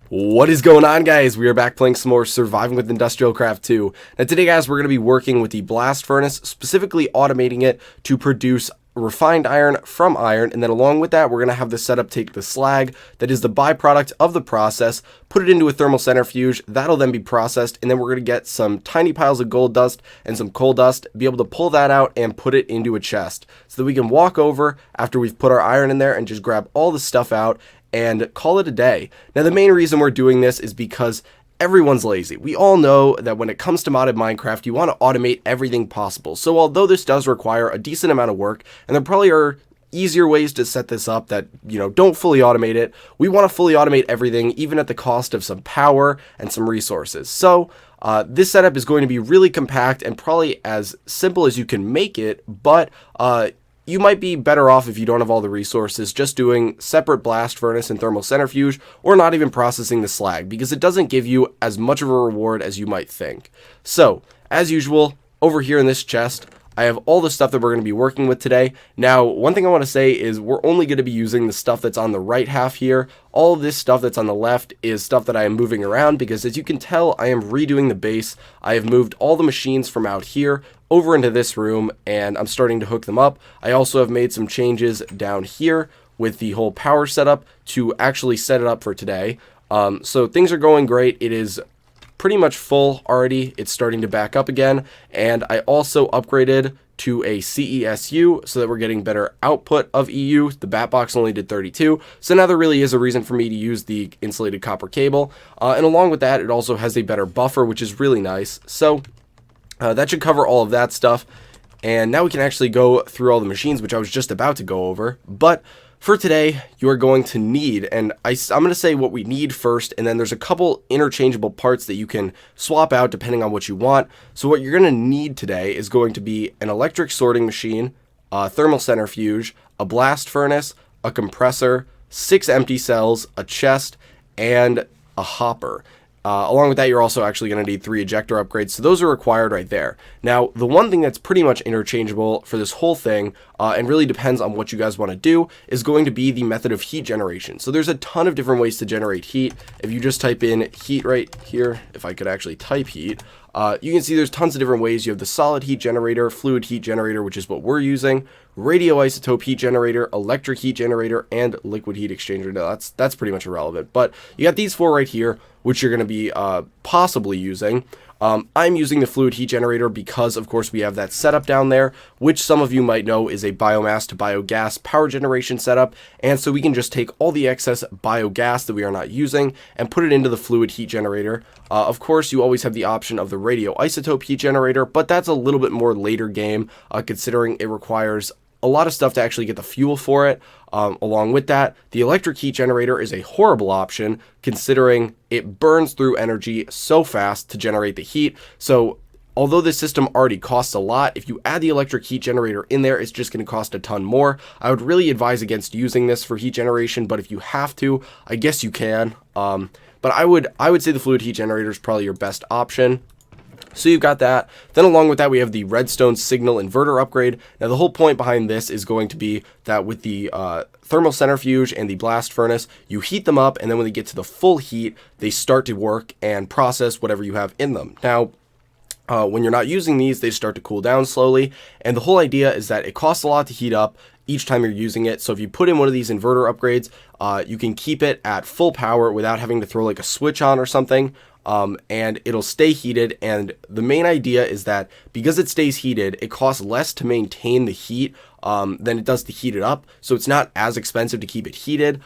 What is going on, guys? We are back playing some more Surviving with IndustrialCraft 2. Now today, guys, we're going to be working with the blast furnace, specifically automating it to produce refined iron from iron, and then along with that, we're going to have the setup take the slag, that is the byproduct of the process, put it into a thermal centrifuge, that'll then be processed, and then we're going to get some tiny piles of gold dust and some coal dust, be able to pull that out and put it into a chest, so that we can walk over after we've put our iron in there and just grab all the stuff out and call it a day. Now, the main reason we're doing this is because everyone's lazy. We all know that when it comes to modded Minecraft, you want to automate everything possible. So although this does require a decent amount of work, and there probably are easier ways to set this up that, don't fully automate it, we want to fully automate everything, even at the cost of some power and some resources. So this setup is going to be really compact and probably as simple as you can make it, but you might be better off if you don't have all the resources just doing separate blast furnace and thermal centrifuge, or not even processing the slag, because it doesn't give you as much of a reward as you might think. So, as usual, over here in this chest, I have all the stuff that we're going to be working with today. Now, one thing I want to say is we're only going to be using the stuff that's on the right half here. All of this stuff that's on the left is stuff that I am moving around because, as you can tell, I am redoing the base. I have moved all the machines from out here over into this room, and I'm starting to hook them up. I also have made some changes down here with the whole power setup to actually set it up for today. So things are going great. It is pretty much full already. It's starting to back up again, and I also upgraded to a CESU so that we're getting better output of EU. The bat box only did 32, so now there really is a reason for me to use the insulated copper cable, and along with that, it also has a better buffer, which is really nice. So that should cover all of that stuff, and now we can actually go through all the machines, which I was just about to go over. But for today, you are going to need, and I'm going to say what we need first, and then there's a couple interchangeable parts that you can swap out depending on what you want. So what you're going to need today is going to be an electric sorting machine, a thermal centrifuge, a blast furnace, a compressor, 6 empty cells, a chest, and a hopper. Along with that, you're also actually going to need 3 ejector upgrades, so those are required right there. Now, the one thing that's pretty much interchangeable for this whole thing, and really depends on what you guys want to do, is going to be the method of heat generation. So there's a ton of different ways to generate heat. If you just type in heat right here, if I could actually type heat, you can see there's tons of different ways. You have the solid heat generator, fluid heat generator, which is what we're using, radioisotope heat generator, electric heat generator, and liquid heat exchanger. Now, that's pretty much irrelevant, but you got these 4 right here, which you're going to be possibly using. I'm using the fluid heat generator because, of course, we have that setup down there, which some of you might know is a biomass to biogas power generation setup, and so we can just take all the excess biogas that we are not using and put it into the fluid heat generator. Of course, you always have the option of the radioisotope heat generator, but that's a little bit more later game, considering it requires a lot of stuff to actually get the fuel for it. Along with that, the electric heat generator is a horrible option, considering it burns through energy so fast to generate the heat. So although this system already costs a lot, if you add the electric heat generator in there, it's just going to cost a ton more. I would really advise against using this for heat generation, but if you have to, I guess you can. But I would say the fluid heat generator is probably your best option. So you've got that. Then along with that, we have the redstone signal inverter upgrade. Now the whole point behind this is going to be that with the thermal centrifuge and the blast furnace, you heat them up, and then when they get to the full heat, they start to work and process whatever you have in them. Now, when you're not using these, they start to cool down slowly, and the whole idea is that it costs a lot to heat up each time you're using it. So if you put in one of these inverter upgrades, you can keep it at full power without having to throw like a switch on or something. And it'll stay heated, and the main idea is that because it stays heated, it costs less to maintain the heat than it does to heat it up, so it's not as expensive to keep it heated.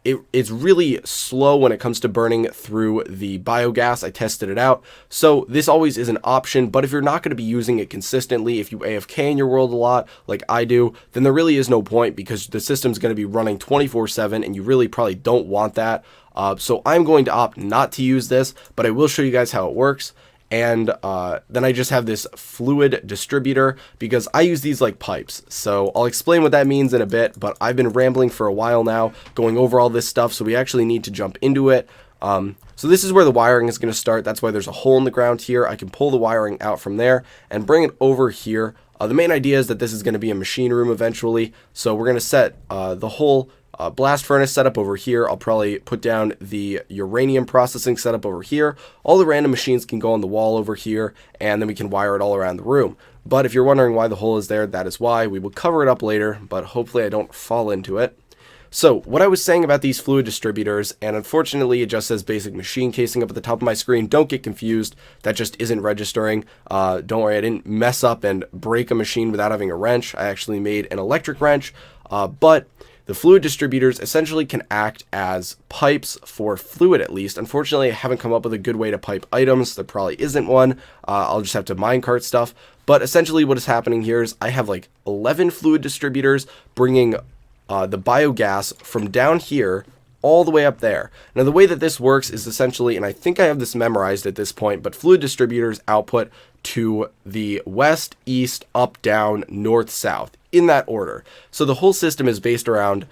It's really slow when it comes to burning through the biogas. I tested it out, so this always is an option, but if you're not going to be using it consistently, if you AFK in your world a lot, like I do, then there really is no point, because the system's going to be running 24/7, and you really probably don't want that. So I'm going to opt not to use this, but I will show you guys how it works. And then I just have this fluid distributor because I use these like pipes. So I'll explain what that means in a bit, but I've been rambling for a while now going over all this stuff, so we actually need to jump into it. So this is where the wiring is going to start. That's why there's a hole in the ground here. I can pull the wiring out from there and bring it over here. The main idea is that this is going to be a machine room eventually, so we're going to set the whole blast furnace setup over here. I'll probably put down the uranium processing setup over here. All the random machines can go on the wall over here, and then we can wire it all around the room. But if you're wondering why the hole is there, that is why. We will cover it up later, but hopefully I don't fall into it. So what I was saying about these fluid distributors, and unfortunately it just says basic machine casing up at the top of my screen. Don't get confused. That just isn't registering. Don't worry, I didn't mess up and break a machine without having a wrench. I actually made an electric wrench, but the fluid distributors essentially can act as pipes for fluid, at least. Unfortunately, I haven't come up with a good way to pipe items. There probably isn't one. I'll just have to minecart stuff. But essentially what is happening here is I have like 11 fluid distributors bringing the biogas from down here all the way up there. Now the way that this works is essentially, and I think I have this memorized at this point, but fluid distributors output to the west, east, up, down, north, south, in that order. So the whole system is based around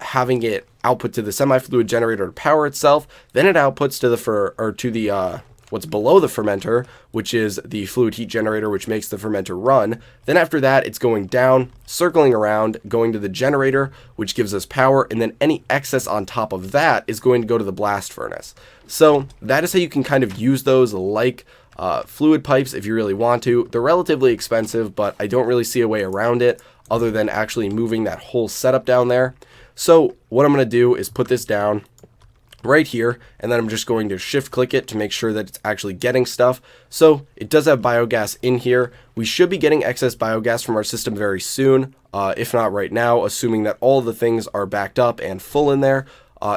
having it output to the semi-fluid generator to power itself. Then it outputs to the what's below the fermenter, which is the fluid heat generator, which makes the fermenter run. Then after that, it's going down, circling around, going to the generator, which gives us power, and then any excess on top of that is going to go to the blast furnace. So that is how you can kind of use those like fluid pipes if you really want to. They're relatively expensive, but I don't really see a way around it other than actually moving that whole setup down there. So what I'm going to do is put this down right here, and then I'm just going to shift click it to make sure that it's actually getting stuff. So it does have biogas in here. We should be getting excess biogas from our system very soon, if not right now, assuming that all the things are backed up and full in there.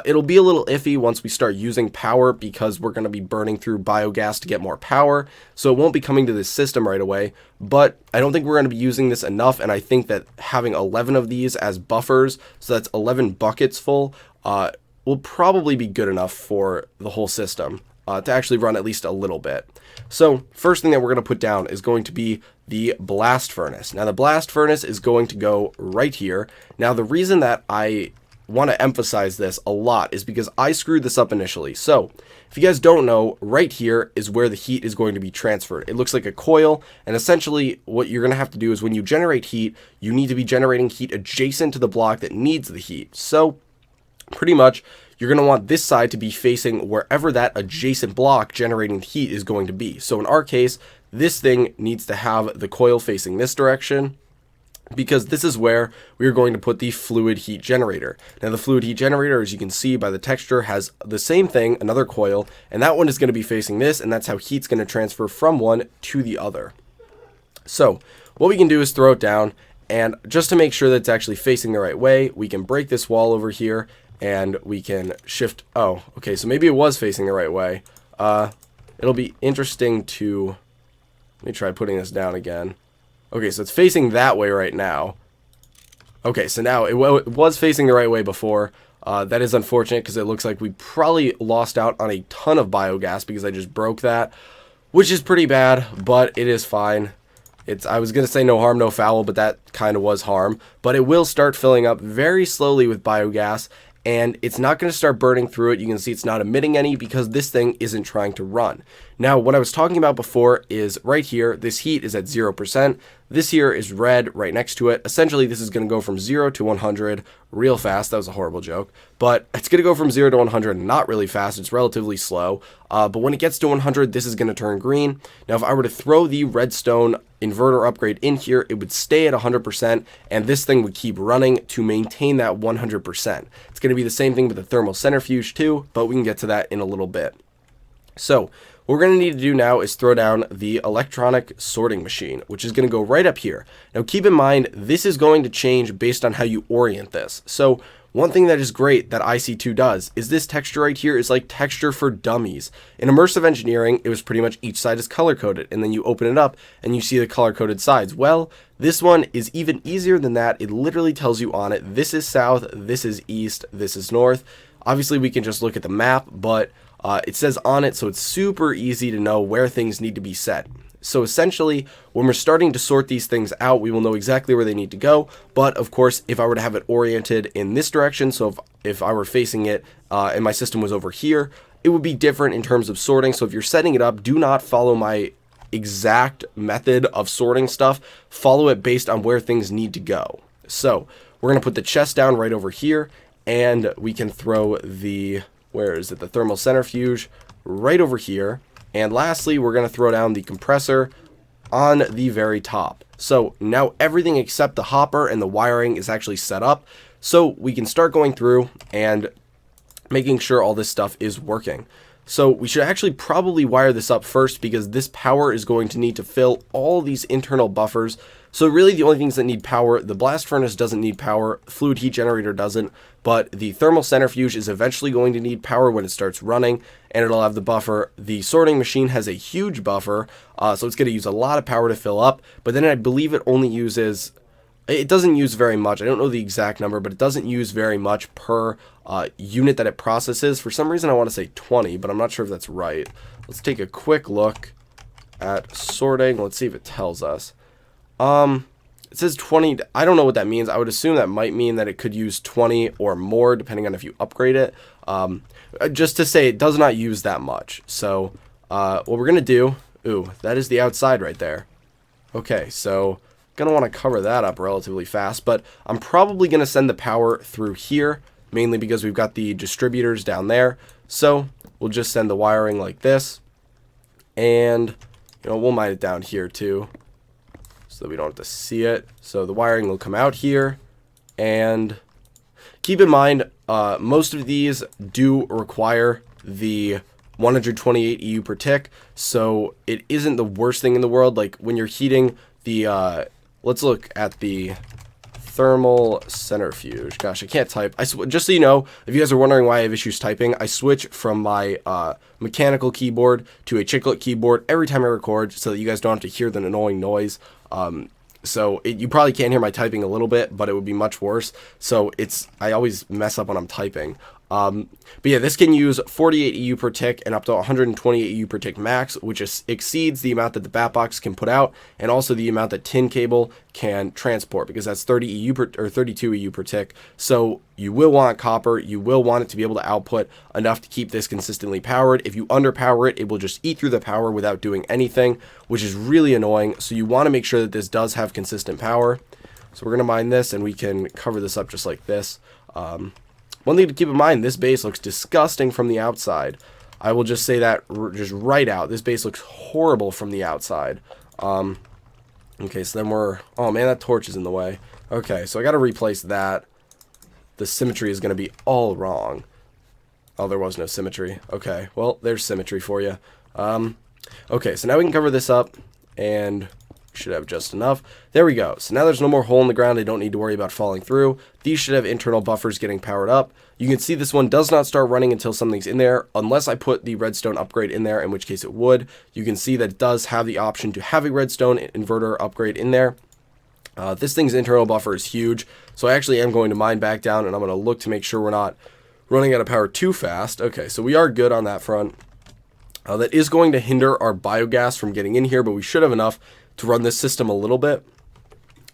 It'll be a little iffy once we start using power because we're going to be burning through biogas to get more power, so it won't be coming to this system right away, but I don't think we're going to be using this enough, and I think that having 11 of these as buffers, so that's 11 buckets full, will probably be good enough for the whole system to actually run at least a little bit. So first thing that we're going to put down is going to be the blast furnace. Now the blast furnace is going to go right here. Now the reason that I want to emphasize this a lot is because I screwed this up initially. So if you guys don't know, right here is where the heat is going to be transferred. It looks like a coil, and essentially what you're going to have to do is when you generate heat, you need to be generating heat adjacent to the block that needs the heat. So pretty much you're going to want this side to be facing wherever that adjacent block generating heat is going to be. So in our case, this thing needs to have the coil facing this direction, because this is where we are going to put the fluid heat generator. Now the fluid heat generator, as you can see by the texture, has the same thing, another coil, and that one is going to be facing this, and that's how heat's going to transfer from one to the other. So what we can do is throw it down, and just to make sure that it's actually facing the right way, we can break this wall over here, and we can shift. Oh, okay, so maybe it was facing the right way. It'll be interesting to, let me try putting this down again. Okay, so it's facing that way right now. Okay, so now it was facing the right way before. That is unfortunate because it looks like we probably lost out on a ton of biogas because I just broke that, which is pretty bad, but it is fine. I was going to say no harm, no foul, but that kind of was harm. But it will start filling up very slowly with biogas, and it's not going to start burning through it. You can see it's not emitting any because this thing isn't trying to run. Now, what I was talking about before is right here, this heat is at 0%. This here is red right next to it. Essentially, this is going to go from 0 to 100 real fast. That was a horrible joke. But it's going to go from 0 to 100 not really fast. It's relatively slow. But when it gets to 100, this is going to turn green. Now, if I were to throw the redstone inverter upgrade in here, it would stay at 100%, and this thing would keep running to maintain that 100%. It's going to be the same thing with the thermal centrifuge too, but we can get to that in a little bit. So what we're going to need to do now is throw down the electronic sorting machine, which is going to go right up here. Now keep in mind, this is going to change based on how you orient this. So one thing that is great that IC2 does is this texture right here is like texture for dummies. In immersive engineering, it was pretty much each side is color-coded, and then you open it up and you see the color-coded sides. Well, this one is even easier than that. It literally tells you on it, this is south, this is east, this is north. Obviously, we can just look at the map, but it says on it, so it's super easy to know where things need to be set. So essentially, when we're starting to sort these things out, we will know exactly where they need to go. But of course, if I were to have it oriented in this direction, so if I were facing it and my system was over here, it would be different in terms of sorting. So if you're setting it up, do not follow my exact method of sorting stuff. Follow it based on where things need to go. So we're going to put the chest down right over here. and we can throw the, where is it, the thermal centrifuge right over here. And lastly, we're going to throw down the compressor on the very top. So now everything except the hopper and the wiring is actually set up, so we can start going through and making sure all this stuff is working. So we should actually probably wire this up first, because this power is going to need to fill all these internal buffers. So really the only things that need power, the blast furnace doesn't need power, fluid heat generator doesn't, but the thermal centrifuge is eventually going to need power when it starts running, and it'll have the buffer. The sorting machine has a huge buffer, so it's going to use a lot of power to fill up, but then I believe it only uses, it doesn't use very much. I don't know the exact number, but it doesn't use very much per unit that it processes. For some reason I want to say 20, but I'm not sure if that's right. Let's take a quick look at sorting. Let's see if it tells us. It says 20. I don't know what that means. I would assume that might mean that it could use 20 or more, depending on if you upgrade it. Just to say, it does not use that much. So what we're going to do, ooh, that is the outside right there. Okay, so going to want to cover that up relatively fast, but I'm probably going to send the power through here, mainly because we've got the distributors down there. So we'll just send the wiring like this, and we'll mine it down here too, so that we don't have to see it. So the wiring will come out here, and keep in mind, most of these do require the 128 EU per tick, so it isn't the worst thing in the world. Like when you're heating the, let's look at the thermal centrifuge. Gosh, I can't type. Just so you know, if you guys are wondering why I have issues typing, I switch from my mechanical keyboard to a chiclet keyboard every time I record, so that you guys don't have to hear the annoying noise. So you probably can't hear my typing a little bit, but it would be much worse. So I always mess up when I'm typing. But yeah, this can use 48 EU per tick and up to 128 EU per tick max, which exceeds the amount that the bat box can put out, and also the amount that tin cable can transport, because that's 30 EU or 32 EU per tick. So you will want copper. You will want it to be able to output enough to keep this consistently powered. If you underpower it, it will just eat through the power without doing anything, which is really annoying. So you want to make sure that this does have consistent power. So we're going to mine this, and we can cover this up just like this. One thing to keep in mind, this base looks disgusting from the outside. I will just say that just right out. This base looks horrible from the outside. Okay, so then oh man, that torch is in the way. Okay, so I got to replace that. The symmetry is going to be all wrong. Oh, there was no symmetry. Okay, well, there's symmetry for you. Okay, so now we can cover this up, and should have just enough. There we go. So now there's no more hole in the ground. I don't need to worry about falling through. These should have internal buffers getting powered up. You can see this one does not start running until something's in there, unless I put the redstone upgrade in there, in which case it would. You can see that it does have the option to have a redstone inverter upgrade in there. This thing's internal buffer is huge, so I actually am going to mine back down, and I'm going to look to make sure we're not running out of power too fast. Okay, so we are good on that front. That is going to hinder our biogas from getting in here, but we should have enough to run this system a little bit.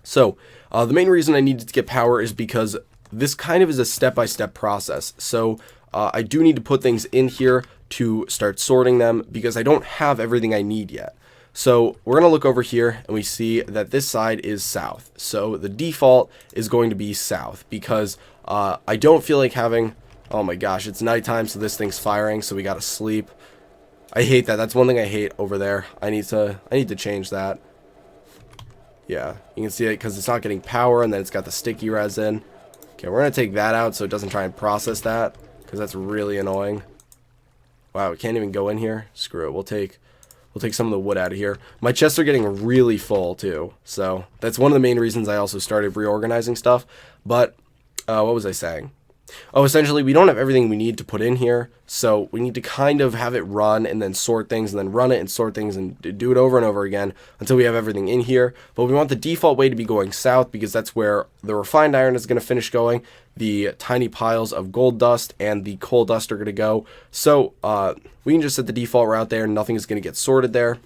So the main reason I needed to get power is because this kind of is a step-by-step process. So I do need to put things in here to start sorting them, because I don't have everything I need yet. So we're going to look over here, and we see that this side is south. So the default is going to be south, because I don't feel like having, oh my gosh, it's nighttime, so this thing's firing, so we got to sleep. I hate that. That's one thing I hate over there. I need to change that. Yeah, you can see it because it's not getting power, and then it's got the sticky resin. Okay, we're going to take that out so it doesn't try and process that, because that's really annoying. Wow, it can't even go in here. Screw it. We'll take some of the wood out of here. My chests are getting really full too, so that's one of the main reasons I also started reorganizing stuff. But what was I saying? Oh, essentially, we don't have everything we need to put in here, so we need to kind of have it run and then sort things, and then run it and sort things, and do it over and over again until we have everything in here. But we want the default way to be going south, because that's where the refined iron is going to finish going. The tiny piles of gold dust and the coal dust are going to go. So we can just set the default route there, and nothing is going to get sorted there.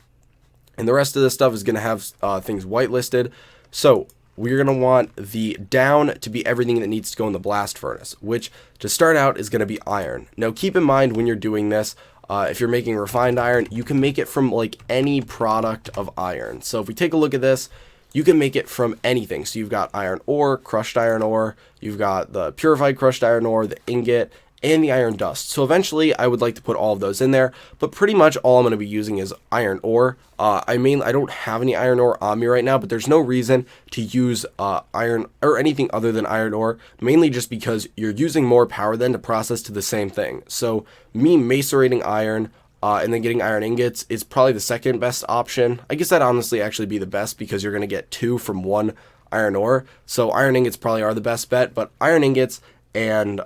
And the rest of this stuff is going to have things whitelisted. So we're going to want the down to be everything that needs to go in the blast furnace, which to start out is going to be iron. Now keep in mind when you're doing this, if you're making refined iron, you can make it from like any product of iron. So if we take a look at this, you can make it from anything. So you've got iron ore, crushed iron ore, you've got the purified crushed iron ore, the ingot, and the iron dust. So eventually I would like to put all of those in there, but pretty much all I'm going to be using is iron ore. I don't have any iron ore on me right now, but there's no reason to use iron or anything other than iron ore, mainly just because you're using more power then to process to the same thing. So me macerating iron and then getting iron ingots is probably the second best option. I guess that'd honestly actually be the best because you're going to get 2 from 1 iron ore. So iron ingots probably are the best bet, but iron ingots and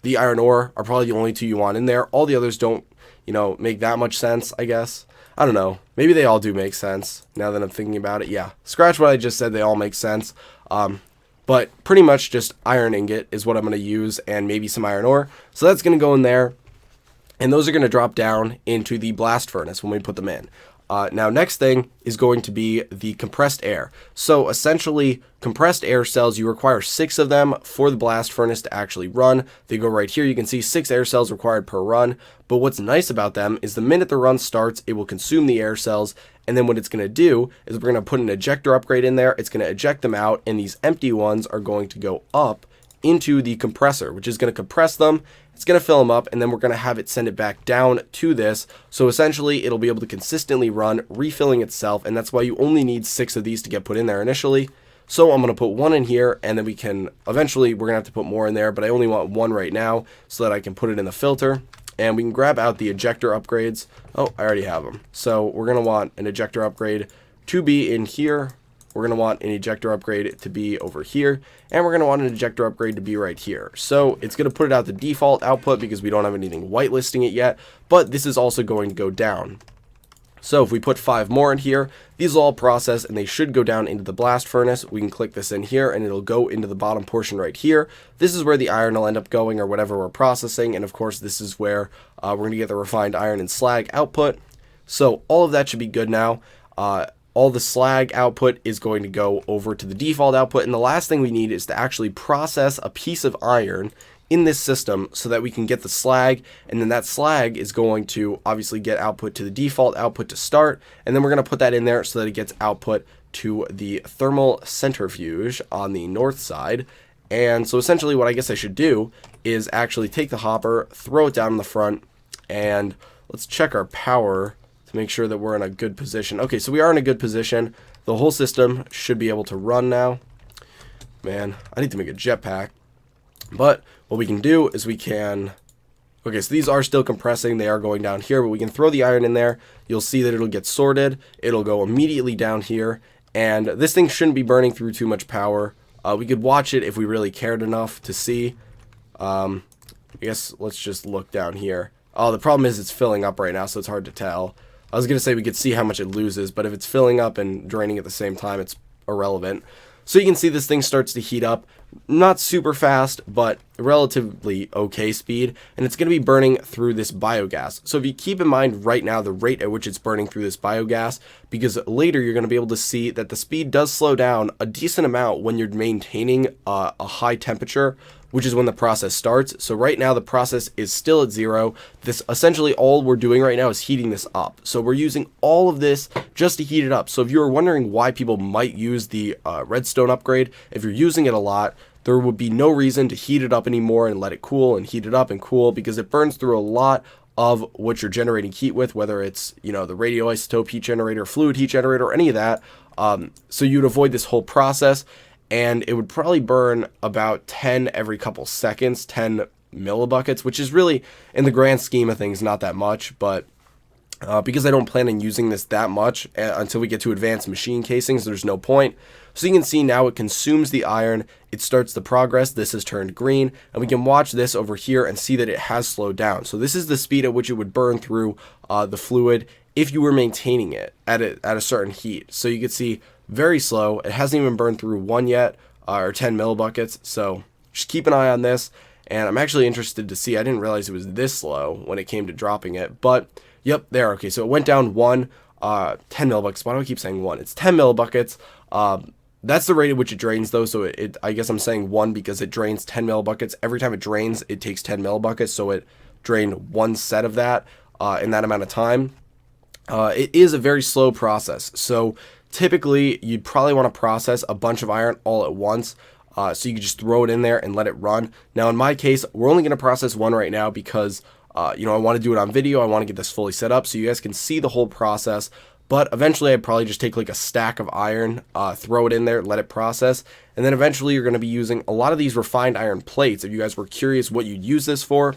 the iron ore are probably the only 2 you want in there. All the others don't, make that much sense, I guess. I don't know. Maybe they all do make sense now that I'm thinking about it. Yeah, scratch what I just said. They all make sense. But pretty much just iron ingot is what I'm going to use and maybe some iron ore. So that's going to go in there. And those are going to drop down into the blast furnace when we put them in. Now, next thing is going to be the compressed air. So essentially, compressed air cells, you require 6 of them for the blast furnace to actually run. They go right here. You can see 6 air cells required per run. But what's nice about them is the minute the run starts, it will consume the air cells. And then what it's going to do is we're going to put an ejector upgrade in there. It's going to eject them out. And these empty ones are going to go up into the compressor, which is going to compress them. It's going to fill them up, and then we're going to have it send it back down to this. So essentially, it'll be able to consistently run, refilling itself, and that's why you only need 6 of these to get put in there initially. So I'm going to put 1 in here, and then eventually we're going to have to put more in there, but I only want 1 right now so that I can put it in the filter. And we can grab out the ejector upgrades. Oh, I already have them. So we're going to want an ejector upgrade to be in here. We're going to want an ejector upgrade to be over here, and we're going to want an ejector upgrade to be right here. So it's going to put it out the default output because we don't have anything whitelisting it yet, but this is also going to go down. So if we put 5 more in here, these will all process and they should go down into the blast furnace. We can click this in here and it'll go into the bottom portion right here. This is where the iron will end up going or whatever we're processing, and of course this is where we're going to get the refined iron and slag output. So all of that should be good now. All the slag output is going to go over to the default output, and the last thing we need is to actually process a piece of iron in this system so that we can get the slag, and then that slag is going to obviously get output to the default output to start, and then we're going to put that in there so that it gets output to the thermal centrifuge on the north side. And so essentially what I guess I should do is actually take the hopper, throw it down in the front, and let's check our power to make sure that we're in a good position. Okay, so we are in a good position. The whole system should be able to run now. Man, I need to make a jetpack. But what we can do is okay, so these are still compressing. They are going down here, but we can throw the iron in there. You'll see that it'll get sorted. It'll go immediately down here, and this thing shouldn't be burning through too much power. We could watch it if we really cared enough to see. I guess let's just look down here. Oh, the problem is it's filling up right now, so it's hard to tell. I was going to say we could see how much it loses, but if it's filling up and draining at the same time, it's irrelevant. So you can see this thing starts to heat up, not super fast, but relatively okay speed, and it's going to be burning through this biogas. So if you keep in mind right now the rate at which it's burning through this biogas, because later you're going to be able to see that the speed does slow down a decent amount when you're maintaining a high temperature, which is when the process starts. So right now the process is still at 0. This essentially all we're doing right now is heating this up. So we're using all of this just to heat it up. So if you're wondering why people might use the redstone upgrade, if you're using it a lot, there would be no reason to heat it up anymore and let it cool and heat it up and cool, because it burns through a lot of what you're generating heat with, whether it's, the radioisotope heat generator, fluid heat generator, or any of that. So you'd avoid this whole process. And it would probably burn about 10 every couple seconds, 10 millibuckets, which is really, in the grand scheme of things, not that much. But because I don't plan on using this that much until we get to advanced machine casings, there's no point. So you can see now it consumes the iron. It starts the progress. This has turned green. And we can watch this over here and see that it has slowed down. So this is the speed at which it would burn through the fluid if you were maintaining it at a certain heat. So you can see very slow. It hasn't even burned through 1 yet, or 10 millibuckets. So just keep an eye on this. And I'm actually interested to see. I didn't realize it was this slow when it came to dropping it. But yep, there. Okay, so it went down 10 millibuckets. Why do I keep saying 1? It's 10 millibuckets. That's the rate at which it drains, though. So I guess I'm saying 1 because it drains 10 millibuckets. Every time it drains, it takes 10 millibuckets. So it drained 1 set of that in that amount of time. It is a very slow process. So typically you'd probably want to process a bunch of iron all at once. So you can just throw it in there and let it run. Now in my case, we're only going to process one right now because I want to do it on video. I want to get this fully set up so you guys can see the whole process. But eventually I'd probably just take like a stack of iron, throw it in there, let it process. And then eventually you're going to be using a lot of these refined iron plates. If you guys were curious what you'd use this for,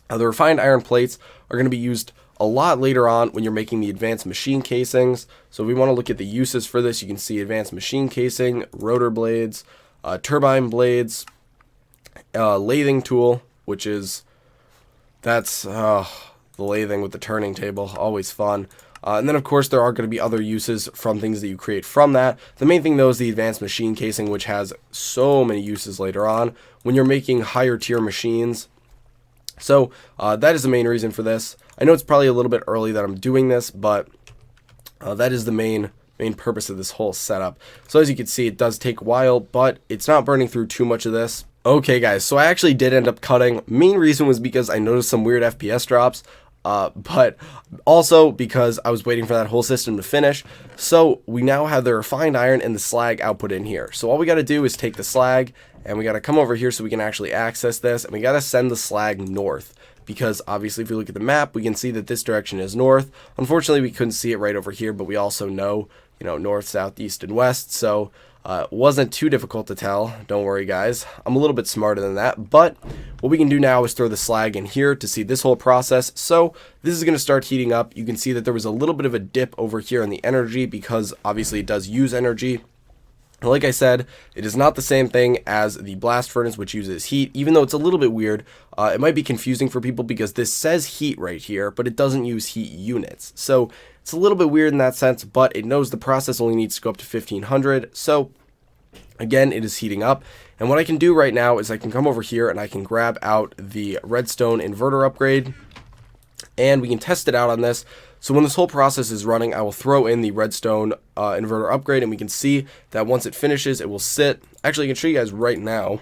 the refined iron plates are going to be used a lot later on when you're making the advanced machine casings. So if we want to look at the uses for this, you can see advanced machine casing, rotor blades, turbine blades, lathing tool, which is, that's the lathing with the turning table, always fun. And then of course there are going to be other uses from things that you create from that. The main thing though is the advanced machine casing, which has so many uses later on when you're making higher tier machines. So that is the main reason for this. I know it's probably a little bit early that I'm doing this, but that is the main purpose of this whole setup. So as you can see, it does take a while, but it's not burning through too much of this. Okay guys, so I actually did end up cutting. Main reason was because I noticed some weird FPS drops, but also because I was waiting for that whole system to finish. So we now have the refined iron and the slag output in here. So all we got to do is take the slag and we got to come over here so we can actually access this, and we got to send the slag north. Because obviously if we look at the map, we can see that this direction is north. Unfortunately, we couldn't see it right over here, but we also know, north, south, east, and west. So it wasn't too difficult to tell. Don't worry, guys. I'm a little bit smarter than that. But what we can do now is throw the slag in here to see this whole process. So this is going to start heating up. You can see that there was a little bit of a dip over here in the energy because obviously it does use energy. Like I said, it is not the same thing as the blast furnace, which uses heat, even though it's a little bit weird. It might be confusing for people because this says heat right here, but it doesn't use heat units. So it's a little bit weird in that sense, but it knows the process only needs to go up to 1500. So again, it is heating up. And what I can do right now is I can come over here and I can grab out the redstone inverter upgrade, and we can test it out on this. So when this whole process is running, I will throw in the redstone inverter upgrade, and we can see that once it finishes, it will sit. Actually, I can show you guys right now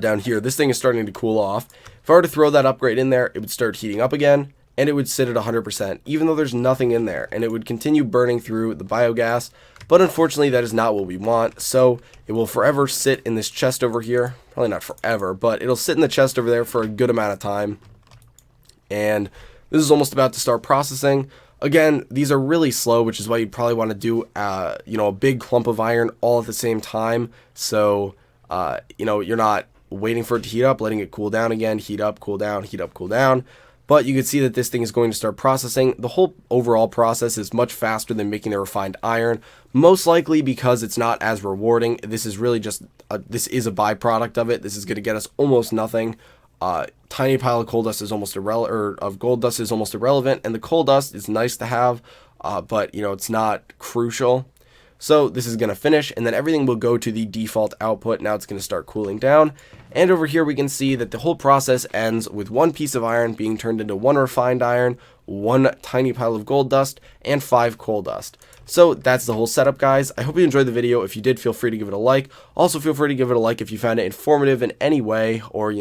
down here. This thing is starting to cool off. If I were to throw that upgrade in there, it would start heating up again, and it would sit at 100%, even though there's nothing in there, and it would continue burning through the biogas. But unfortunately, that is not what we want, so it will forever sit in this chest over here. Probably not forever, but it'll sit in the chest over there for a good amount of time. And this is almost about to start processing. Again, these are really slow, which is why you'd probably want to do, a big clump of iron all at the same time. So, you're not waiting for it to heat up, letting it cool down again, heat up, cool down, heat up, cool down. But you can see that this thing is going to start processing. The whole overall process is much faster than making the refined iron, most likely because it's not as rewarding. This is really just, this is a byproduct of it. This is going to get us almost nothing. Tiny pile of coal dust is almost irrelevant, or of gold dust is almost irrelevant, and the coal dust is nice to have, but it's not crucial. So this is going to finish, and then everything will go to the default output. Now it's going to start cooling down, and over here we can see that the whole process ends with one piece of iron being turned into one refined iron, one tiny pile of gold dust, and 5 coal dust. So that's the whole setup, guys. I hope you enjoyed the video. If you did, feel free to give it a like. Also, feel free to give it a like if you found it informative in any way, or,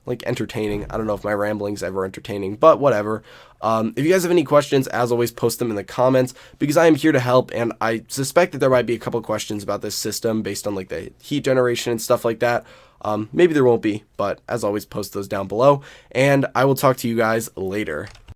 like entertaining. I don't know if my rambling's ever entertaining, but whatever. If you guys have any questions, as always, post them in the comments, because I am here to help, and I suspect that there might be a couple questions about this system based on like the heat generation and stuff like that. Maybe there won't be, but as always, post those down below, and I will talk to you guys later.